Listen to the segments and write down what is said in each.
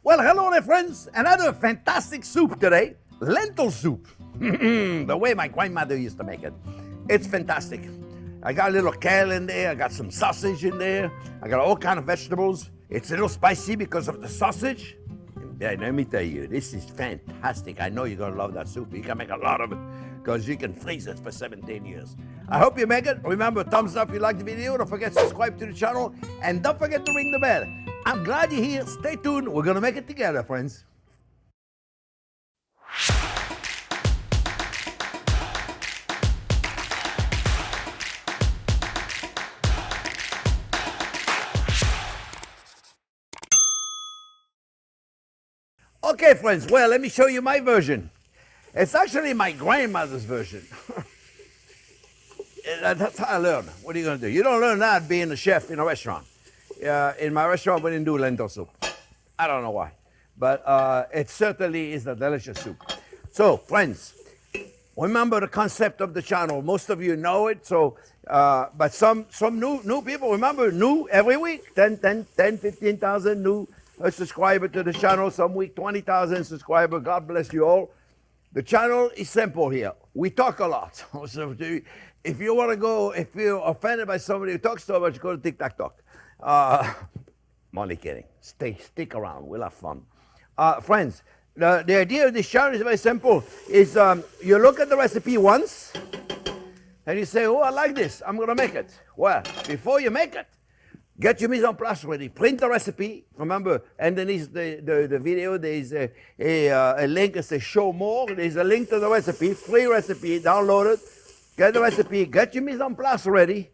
Well, hello there, friends. Another fantastic soup today. Lentil soup. The way my grandmother used to make it. It's fantastic. I got a little kale in there. I got some sausage in there. I got all kind of vegetables. It's a little spicy because of the sausage. Yeah, let me tell you, this is fantastic. I know you're going to love that soup. You can make a lot of it because you can freeze it for 17 years. I hope you make it. Remember, thumbs up if you like the video. Don't forget to subscribe to the channel. And don't forget to ring the bell. I'm glad you're here. Stay tuned. We're going to make it together, friends. Okay, friends, well, let me show you my version. It's actually my grandmother's version. That's how I learned. What are you going to do? You don't learn that being a chef in a restaurant. In my restaurant, we didn't do lentil soup. I don't know why. But it certainly is a delicious soup. So, friends, remember the concept of the channel. Most of you know it, so, but some new people, remember, new every week. 15,000 new a subscriber to the channel, some week 20,000 subscribers. God bless you all. The channel is simple here. We talk a lot. So if you want to go, if you're offended by somebody who talks so much, go to TikTok. I'm only kidding. Stick around. We'll have fun. Friends, the idea of this channel is very simple. Is you look at the recipe once, and you say, oh, I like this. I'm going to make it. Well, before you make it, get your mise en place ready. Print the recipe. Remember, underneath the video, there's a link that says show more. There's a link to the recipe, free recipe. Download it. Get the recipe. Get your mise en place ready.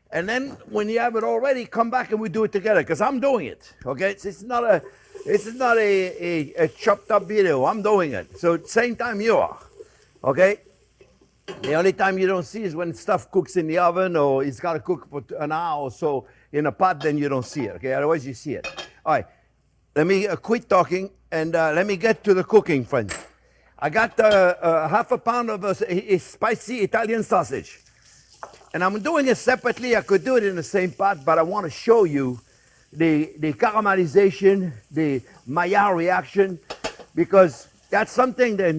And then when you have it all ready, come back and we do it together. Because I'm doing it. Okay? It's not a chopped up video. I'm doing it. So at the same time you are. Okay? The only time you don't see is when stuff cooks in the oven or it's got to cook for an hour or so in a pot, then you don't see it, okay? Otherwise, you see it. All right, let me quit talking and let me get to the cooking, friends. I got half a pound of spicy Italian sausage. And I'm doing it separately. I could do it in the same pot, but I want to show you the caramelization, the Maillard reaction, because that's something that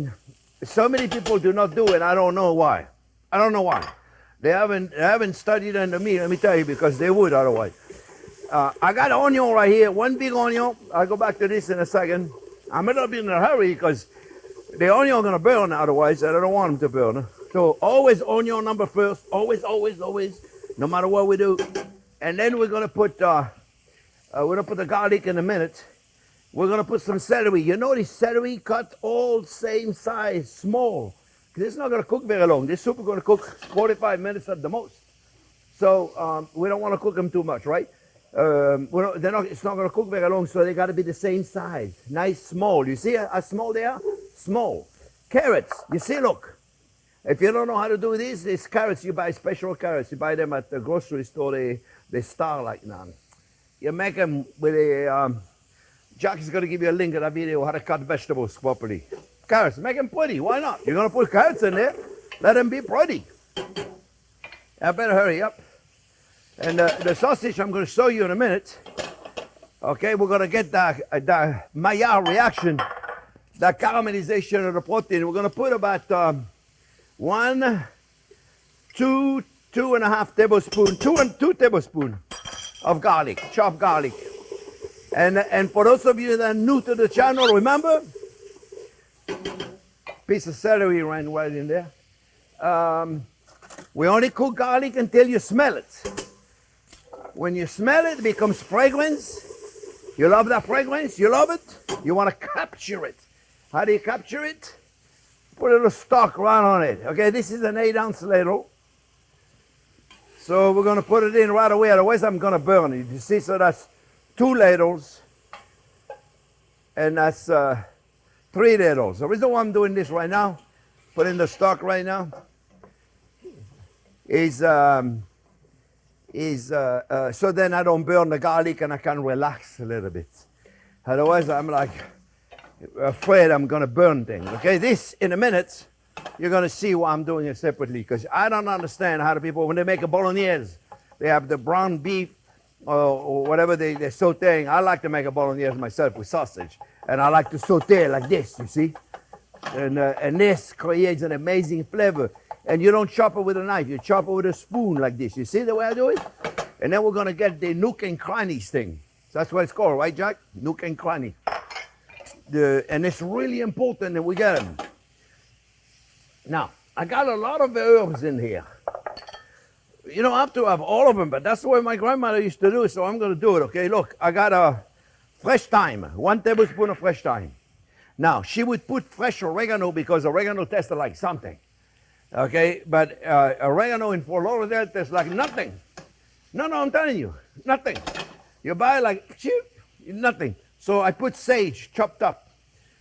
so many people do not do, and I don't know why. I don't know why. They haven't studied under me, let me tell you, because they would otherwise. I got onion right here, one big onion. I'll go back to this in a second. I'm a little bit in a hurry because the onion is going to burn otherwise, and I don't want them to burn. So always onion number first, always, no matter what we do. And then we're going to put the garlic in a minute. We're going to put some celery. You know this celery cut all same size, small. This is not going to cook very long. This soup is going to cook 45 minutes at the most. So we don't want to cook them too much, right? It's not going to cook very long, so they got to be the same size. Nice, small. You see how small they are? Small. Carrots. You see, look. If you don't know how to do this, these carrots, you buy special carrots. You buy them at the grocery store. They star like that. You make them with a... Jack is going to give you a link in that video how to cut vegetables properly. Carrots, make them pretty. Why not? You're going to put carrots in there. Let them be pretty. I better hurry up. And the sausage I'm going to show you in a minute. Okay, we're going to get the Maillard reaction, the caramelization of the protein. We're going to put about 2.5 tablespoons, 2 tablespoons of garlic, chopped garlic. And for those of you that are new to the channel, remember, piece of celery ran right in there. We only cook garlic until you smell it. When you smell it, it becomes fragrance. You love that fragrance? You love it? You want to capture it. How do you capture it? Put a little stock right on it. Okay, this is an 8-ounce ladle. So we're going to put it in right away, otherwise I'm going to burn it. You see, so that's 2 ladles. And that's 3 ladles. The reason why I'm doing this right now, put in the stock right now, is so then I don't burn the garlic and I can relax a little bit. Otherwise, I'm like afraid I'm going to burn things. Okay, this in a minute, you're going to see why I'm doing it separately, because I don't understand how the people, when they make a bolognese, they have the brown beef or whatever they're sauteing. I like to make a bolognese myself with sausage. And I like to saute like this, you see? And this creates an amazing flavor. And you don't chop it with a knife, you chop it with a spoon like this. You see the way I do it? And then we're gonna get the nook and crannies thing. So that's what it's called, right, Jack? Nook and cranny. And it's really important that we get them. Now, I got a lot of herbs in here. You don't have to have all of them, but that's the way my grandmother used to do it, so I'm gonna do it, okay? Look, I got a fresh thyme, 1 tablespoon of fresh thyme. Now, she would put fresh oregano because oregano tastes like something. Okay, but oregano in Fort Lauderdale tastes like nothing. No, I'm telling you, nothing. You buy like, nothing. So I put sage chopped up.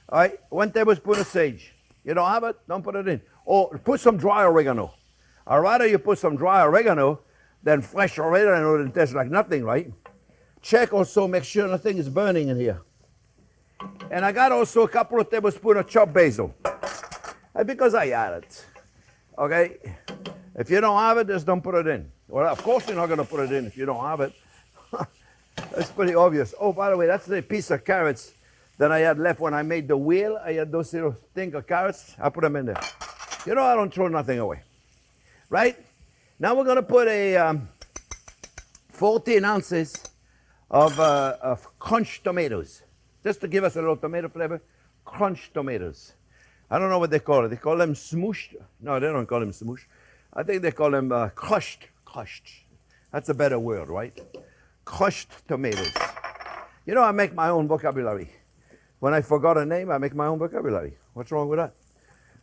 All right, 1 tablespoon of sage. You don't have it? Don't put it in. Or put some dry oregano. I'd rather you put some dry oregano than fresh oregano that tastes like nothing, right? Check also, make sure nothing is burning in here. And I got also a couple of tablespoons of chopped basil. Because I add it. Okay? If you don't have it, just don't put it in. Well, of course you're not going to put it in if you don't have it. That's pretty obvious. Oh, by the way, that's the piece of carrots that I had left when I made the wheel. I had those little thing of carrots. I put them in there. You know, I don't throw nothing away. Right? Now we're going to put a 14 ounces of crunched tomatoes. Just to give us a little tomato flavor. Crunched tomatoes. I don't know what they call it. They call them smooshed. No, they don't call them smooshed. I think they call them crushed. Crushed. That's a better word, right? Crushed tomatoes. You know, I make my own vocabulary. When I forgot a name, I make my own vocabulary. What's wrong with that?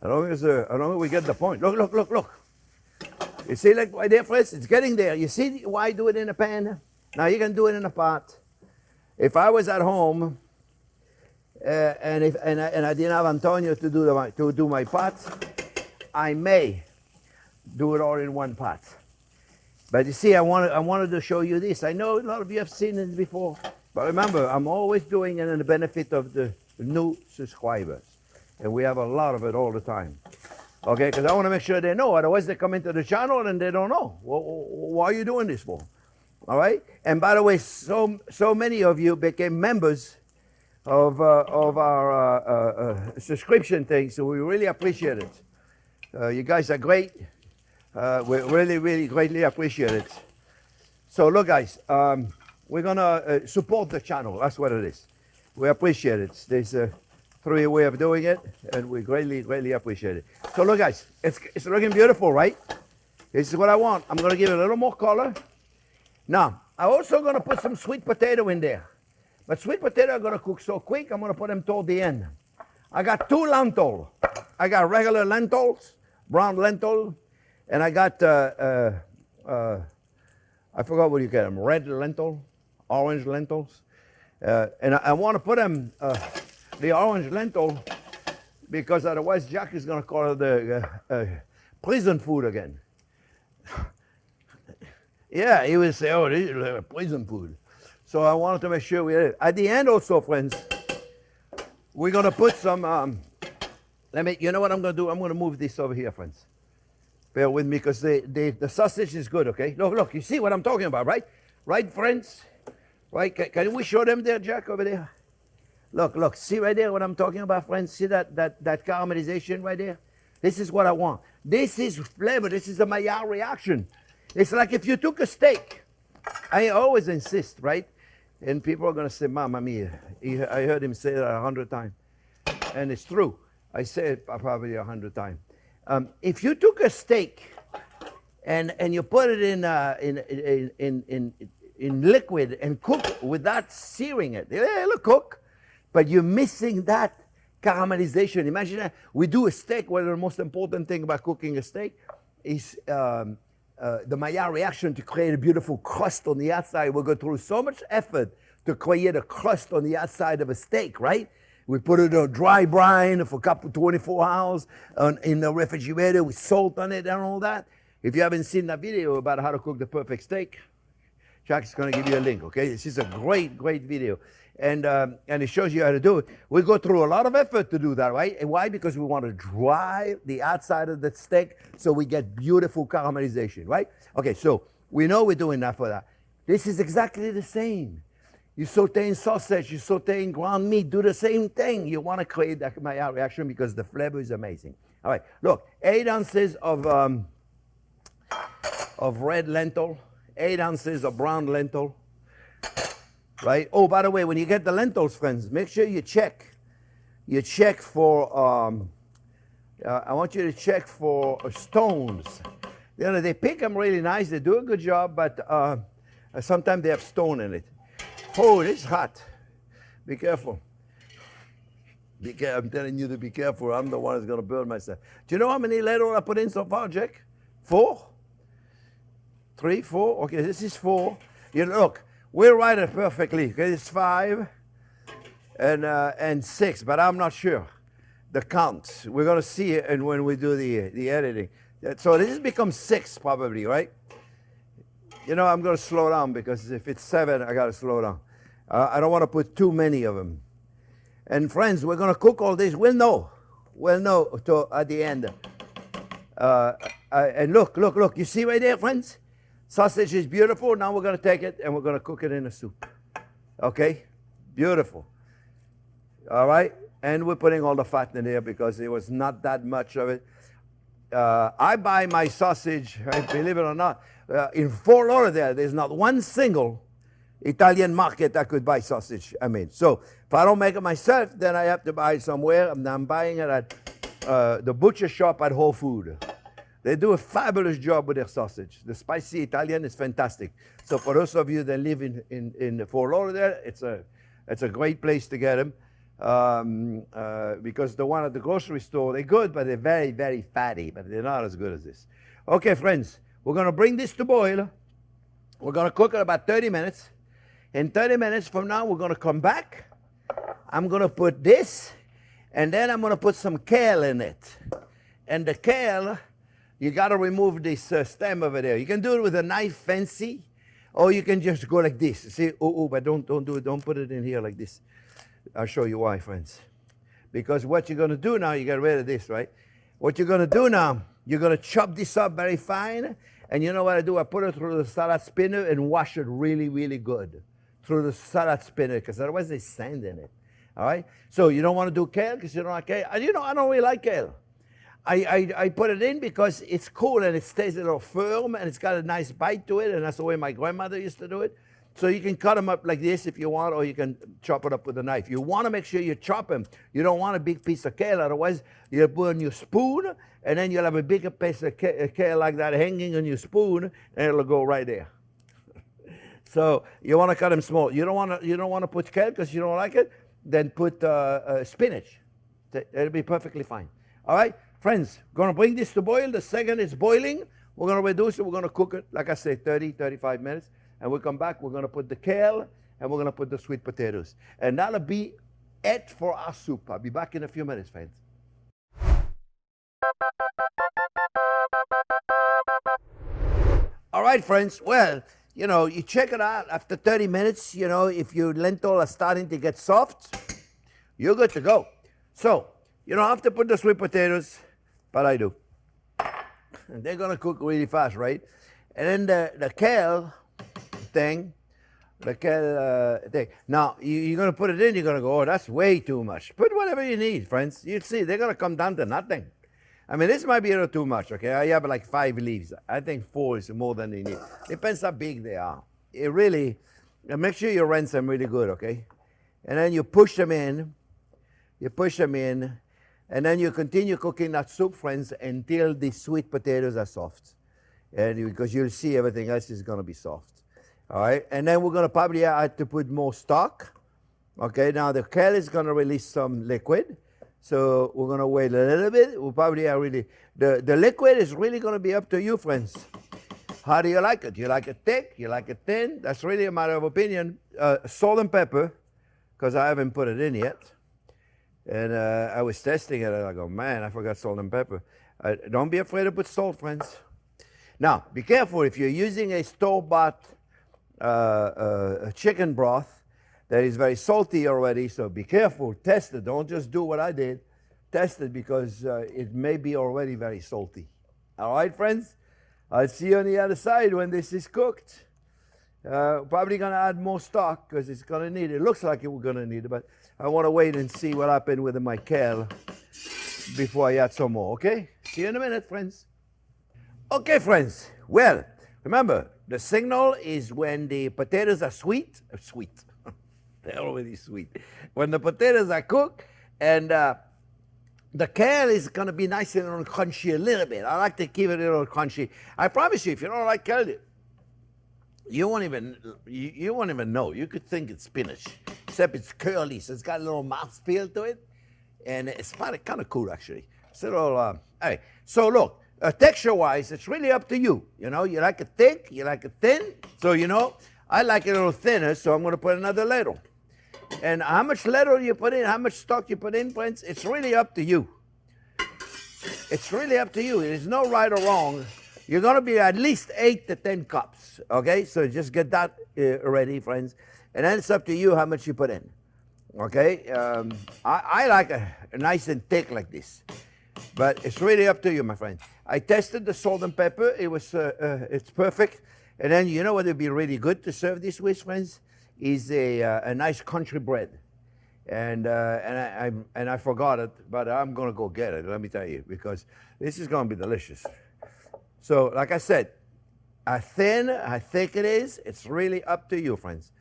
As long as we get the point. Look. You see, like right there, friends, it's getting there. You see why I do it in a pan? Now you can do it in a pot. If I was at home and I didn't have Antonio to do my pot, I may do it all in one pot. But you see, I wanted to show you this. I know a lot of you have seen it before, but remember, I'm always doing it in the benefit of the new subscribers, and we have a lot of it all the time. Okay, because I want to make sure they know. Otherwise, they come into the channel and they don't know. Well, why are you doing this for? All right. And by the way, so many of you became members of our subscription thing, so we really appreciate it. You guys are great. We really greatly appreciate it. So look, guys, we're gonna support the channel. That's what it is. We appreciate it. There's a three way of doing it, and we greatly appreciate it. So look, guys, it's looking beautiful, right? This is what I want. I'm gonna give it a little more color. Now, I'm also gonna put some sweet potato in there. But sweet potato are gonna cook so quick, I'm gonna put them toward the end. I got 2 lentils. I got regular lentils, brown lentil, and I got, I forgot what you get them, red lentil, orange lentils. And I want to put them, the orange lentil, because otherwise Jack is going to call it the prison food again. Yeah, he would say, oh, this is prison food. So I wanted to make sure we had it. At the end also, friends, we're going to put some, you know what I'm going to do? I'm going to move this over here, friends. Bear with me, because the sausage is good, okay? Look, you see what I'm talking about, right? Right, friends? Right? Can we show them there, Jack, over there? Look, see right there what I'm talking about, friends? See that caramelization right there? This is what I want. This is flavor. This is the Maillard reaction. It's like if you took a steak. I always insist, right? And people are going to say, Mamma mia. I heard him say that 100 times. And it's true. I say it probably 100 times. If you took a steak and you put it in liquid and cook without searing it, it'll cook, but you're missing that caramelization. Imagine that we do a steak. One of the most important thing about cooking a steak is the Maillard reaction to create a beautiful crust on the outside. We go through so much effort to create a crust on the outside of a steak, right? We put it in a dry brine for a couple 24 hours in the refrigerator with salt on it and all that. If you haven't seen that video about how to cook the perfect steak, Jack's going to give you a link, okay? This is a great video. And it shows you how to do it. We go through a lot of effort to do that, right? And why? Because we want to dry the outside of the steak so we get beautiful caramelization, right? Okay, so we know we're doing that for that. This is exactly the same. You sauteing sausage, you sauteing ground meat, do the same thing. You want to create that Maillard reaction because the flavor is amazing. All right, look, 8 ounces of red lentil, 8 ounces of brown lentil, right? Oh, by the way, when you get the lentils, friends, make sure you check. You check for, I want you to check for stones. You know, they pick them really nice. They do a good job, but sometimes they have stone in it. Oh, it's hot. Be careful. I'm telling you to be careful. I'm the one who's going to burn myself. Do you know how many lentils I put in so far, Jack? 4? 3, 4? Okay, this is 4. You look, we'll write it perfectly. Okay, it's 5 and 6, but I'm not sure the count. We're going to see it when we do the editing. So this becomes 6 probably, right? You know, I'm going to slow down because if it's 7, I got to slow down. I don't want to put too many of them. And friends, we're going to cook all this. We'll know at the end. And look. You see right there, friends? Sausage is beautiful. Now we're going to take it and we're going to cook it in a soup. Okay? Beautiful. All right? And we're putting all the fat in there because there was not that much of it. I buy my sausage, believe it or not, in Fort Lauderdale. There's not one single Italian market I could buy sausage. I mean, so if I don't make it myself, then I have to buy it somewhere. And I'm buying it at the butcher shop at Whole Food. They do a fabulous job with their sausage. The spicy Italian is fantastic. So for those of you that live in Fort Lauderdale, it's a great place to get them. Because the one at the grocery store, they're good, but they're very, very fatty, but they're not as good as this. Okay, friends, we're going to bring this to boil. We're going to cook it about 30 minutes. In 30 minutes from now, we're going to come back. I'm going to put this, and then I'm going to put some kale in it. And the kale, you got to remove this stem over there. You can do it with a knife, fancy, or you can just go like this. See, but don't do it. Don't put it in here like this. I'll show you why, friends. Because what you're going to do now, you get rid of this, right? What you're going to do now, you're going to chop this up very fine. And you know what I do? I put it through the salad spinner and wash it really, really good through the salad spinner because otherwise there's sand in it. All right? So you don't want to do kale because you don't like kale. And you know, I don't really like kale. I put it in because it's cool and it stays a little firm and it's got a nice bite to it. And that's the way my grandmother used to do it. So you can cut them up like this if you want, or you can chop it up with a knife. You want to make sure you chop them. You don't want a big piece of kale, otherwise you'll put on your spoon, and then you'll have a bigger piece of kale like that hanging on your spoon, and it'll go right there. So you want to cut them small. You don't want to put kale because you don't like it. Then put spinach. It'll be perfectly fine. All right, friends, going to bring this to boil. The second it's boiling, we're going to reduce it. We're going to cook it, like I said, 30, 35 minutes. And we'll come back, we're going to put the kale, and we're going to put the sweet potatoes. And that'll be it for our soup. I'll be back in a few minutes, friends. All right, friends. Well, you know, you check it out after 30 minutes. You know, if your lentils are starting to get soft, you're good to go. So, you don't have to put the sweet potatoes, but I do. And they're going to cook really fast, right? And then the kale thing, the kale thing. Now, you're going to put it in, you're going to go, oh, that's way too much. Put whatever you need, friends. You'll see, they're going to come down to nothing. I mean, this might be a little too much, okay? I have like 5 leaves. I think 4 is more than they need. Depends how big they are. It really, make sure you rinse them really good, okay? And then you push them in, and then you continue cooking that soup, friends, until the sweet potatoes are soft. And because you'll see everything else is going to be soft. All right, and then we're going to probably have to put more stock. Okay, now the kale is going to release some liquid. So we're going to wait a little bit. We'll probably the liquid is really going to be up to you, friends. How do you like it? You like it thick? You like it thin? That's really a matter of opinion. Salt and pepper, because I haven't put it in yet. And I was testing it, and I go, man, I forgot salt and pepper. Don't be afraid to put salt, friends. Now, be careful if you're using a store-bought chicken broth that is very salty already, so be careful, test it. Don't just do what I did. Test it because it may be already very salty. All right, friends? I'll see you on the other side when this is cooked. Probably going to add more stock because it's going to need it. It looks like we're going to need it, but I want to wait and see what happened with my kale before I add some more, okay? See you in a minute, friends. Okay, friends. Well, remember, the signal is when the potatoes are sweet. They're already sweet. When the potatoes are cooked and the kale is going to be nice and crunchy a little bit. I like to keep it a little crunchy. I promise you, if you don't like kale, you won't even know. You could think it's spinach, except it's curly, so it's got a little mouthfeel to it, and it's kind of cool actually. It's a little. All right. So look, texture-wise, it's really up to you. You know, you like it thick, you like it thin. So you know, I like it a little thinner, so I'm going to put another ladle. And how much ladle you put in, how much stock you put in, friends, it's really up to you. It's really up to you. There's no right or wrong. You're going to be at least 8 to 10 cups, okay? So just get that ready, friends. And then it's up to you how much you put in, okay? I like a nice and thick like this. But it's really up to you, my friend. I tested the salt and pepper. It was, it's perfect. And then you know what would be really good to serve this with, friends? Is a nice country bread. And I forgot it, but I'm going to go get it, let me tell you, because this is going to be delicious. So, like I said, how thin, how thick it is, it's really up to you, friends.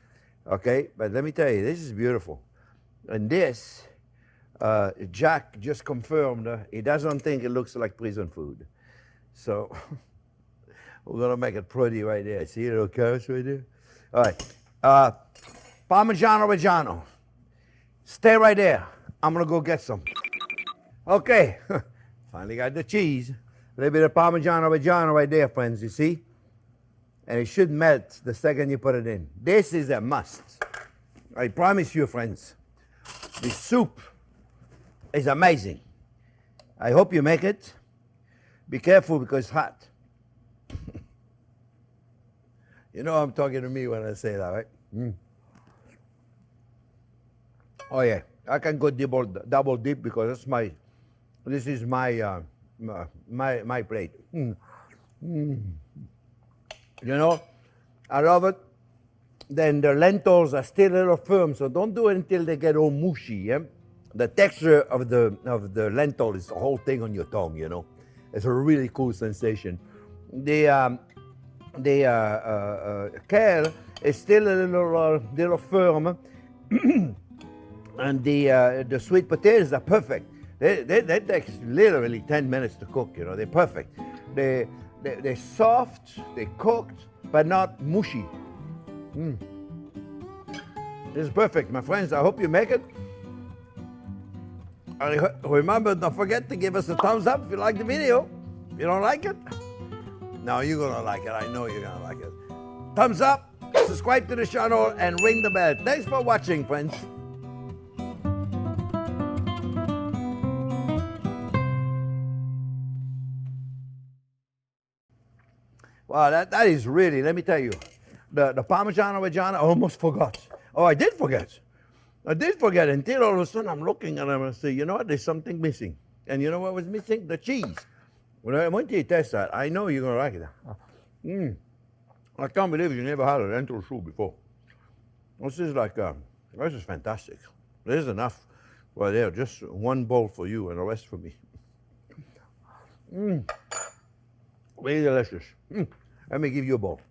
Okay, but let me tell you, this is beautiful. And this, Jack just confirmed, he doesn't think it looks like prison food. So, we're going to make it pretty right there. See the little carrots right there? All right, Parmigiano Reggiano. Stay right there. I'm going to go get some. Okay, finally got the cheese. A little bit of Parmigiano Reggiano right there, friends, you see? And it should melt the second you put it in. This is a must. I promise you, friends. The soup is amazing. I hope you make it. Be careful because it's hot. You know I'm talking to me when I say that, right? Mm. Oh yeah, I can go double dip because this is my my plate. Mm. Mm. You know, I love it. Then the lentils are still a little firm, so don't do it until they get all mushy. Yeah? The texture of the lentil is the whole thing on your tongue. You know, it's a really cool sensation. The kale is still a little firm, and the sweet potatoes are perfect. They take literally 10 minutes to cook. You know, they're perfect. They're soft, they're cooked, but not mushy. Mm. This is perfect, my friends. I hope you make it. Remember, don't forget to give us a thumbs up if you like the video. If you don't like it, no, you're gonna like it. I know you're gonna like it. Thumbs up, subscribe to the channel, and ring the bell. Thanks for watching, friends. Wow, that is really, let me tell you, the Parmigiano Reggiano, I almost forgot. Oh, I did forget. Until all of a sudden I'm looking and I'm going to say, you know what, there's something missing. And you know what was missing? The cheese. When you taste that, I know you're going to like it. Mm. I can't believe you never had a lentil soup before. This is fantastic. There's enough right there, just one bowl for you and the rest for me. Mm. Really delicious. Mm. Let me give you a bowl.